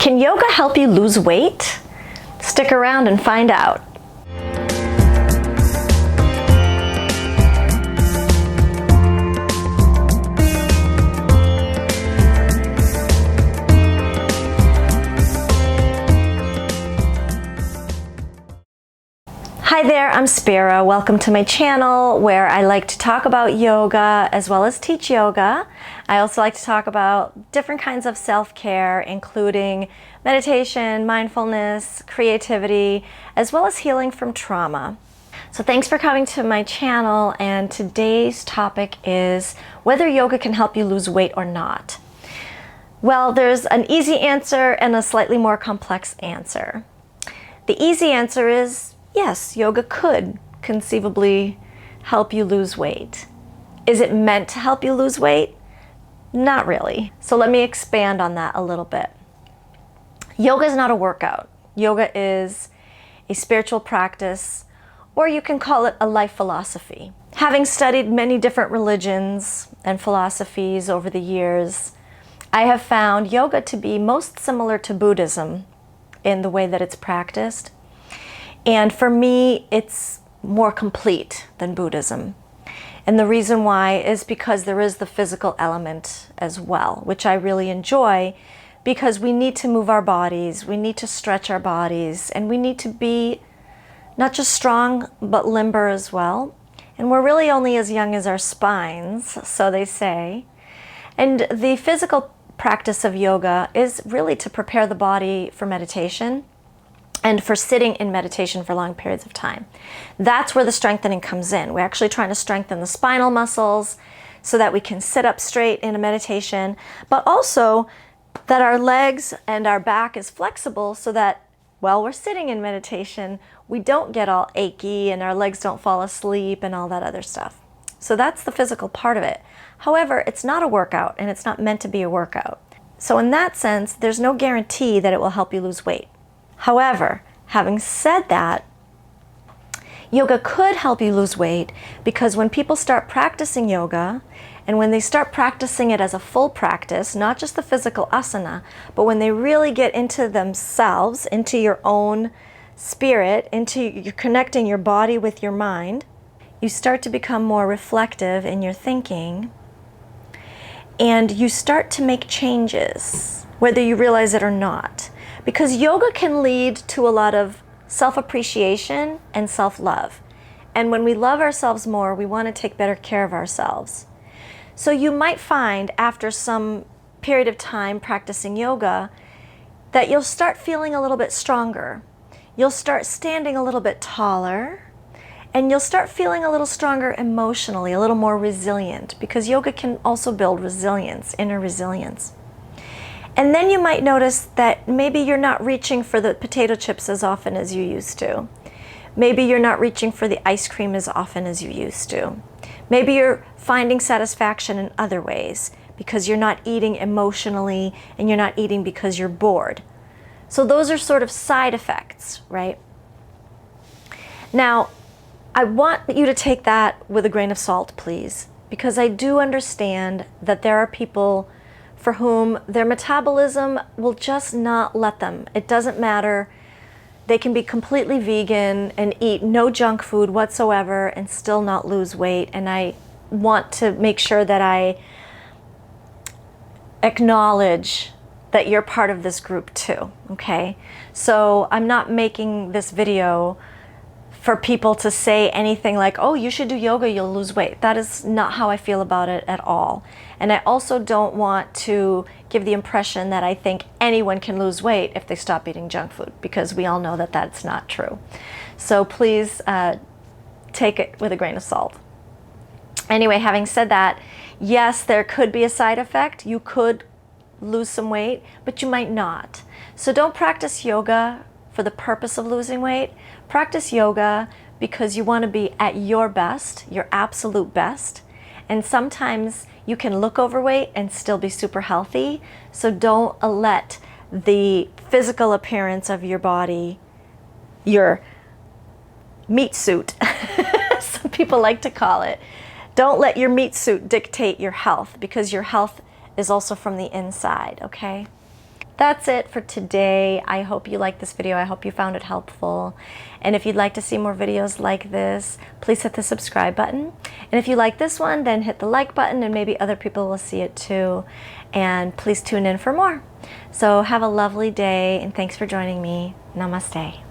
Can yoga help you lose weight? Stick around and find out. Hi there, I'm Spira. Welcome to my channel where I like to talk about yoga as well as teach yoga. I also like to talk about different kinds of self-care, including meditation, mindfulness, creativity, as well as healing from trauma. So thanks for coming to my channel, and today's topic is whether yoga can help you lose weight or not. Well, there's an easy answer and a slightly more complex answer. The easy answer is yes, yoga could conceivably help you lose weight. Is it meant to help you lose weight? Not really. So let me expand on that a little bit. Yoga is not a workout. Yoga is a spiritual practice, or you can call it a life philosophy. Having studied many different religions and philosophies over the years, I have found yoga to be most similar to Buddhism in the way that it's practiced. And for me, it's more complete than Buddhism. And the reason why is because there is the physical element as well, which I really enjoy, because we need to move our bodies, we need to stretch our bodies, and we need to be not just strong, but limber as well. And we're really only as young as our spines, so they say. And the physical practice of yoga is really to prepare the body for meditation and for sitting in meditation for long periods of time. That's where the strengthening comes in. We're actually trying to strengthen the spinal muscles so that we can sit up straight in a meditation, but also that our legs and our back is flexible so that while we're sitting in meditation, we don't get all achy and our legs don't fall asleep and all that other stuff. So that's the physical part of it. However, it's not a workout, and it's not meant to be a workout. So in that sense, there's no guarantee that it will help you lose weight. However, having said that, yoga could help you lose weight, because when people start practicing yoga, and when they start practicing it as a full practice, not just the physical asana, but when they really get into themselves, into your own spirit, you're connecting your body with your mind, you start to become more reflective in your thinking, and you start to make changes, whether you realize it or not. Because yoga can lead to a lot of self-appreciation and self-love. And when we love ourselves more, we want to take better care of ourselves. So you might find after some period of time practicing yoga that you'll start feeling a little bit stronger. You'll start standing a little bit taller, and you'll start feeling a little stronger emotionally, a little more resilient, because yoga can also build resilience, inner resilience. And then you might notice that maybe you're not reaching for the potato chips as often as you used to. Maybe you're not reaching for the ice cream as often as you used to. Maybe you're finding satisfaction in other ways because you're not eating emotionally, and you're not eating because you're bored. So those are sort of side effects, right? Now, I want you to take that with a grain of salt, please, because I do understand that there are people for whom their metabolism will just not let them. It doesn't matter. They can be completely vegan and eat no junk food whatsoever and still not lose weight. And I want to make sure that I acknowledge that you're part of this group too, okay? So I'm not making this video for people to say anything like, oh, you should do yoga, you'll lose weight. That is not how I feel about it at all. And I also don't want to give the impression that I think anyone can lose weight if they stop eating junk food, because we all know that that's not true. So please take it with a grain of salt. Anyway, having said that, yes, there could be a side effect. You could lose some weight, but you might not. So don't practice yoga for the purpose of losing weight. Practice yoga because you want to be at your best, your absolute best. And sometimes you can look overweight and still be super healthy. So don't let the physical appearance of your body, your meat suit, some people like to call it, don't let your meat suit dictate your health, because your health is also from the inside, okay? that's it for today. I hope you liked this video. I hope you found it helpful. And if you'd like to see more videos like this, please hit the subscribe button. And if you like this one, then hit the like button and maybe other people will see it too. And please tune in for more. So have a lovely day and thanks for joining me. Namaste.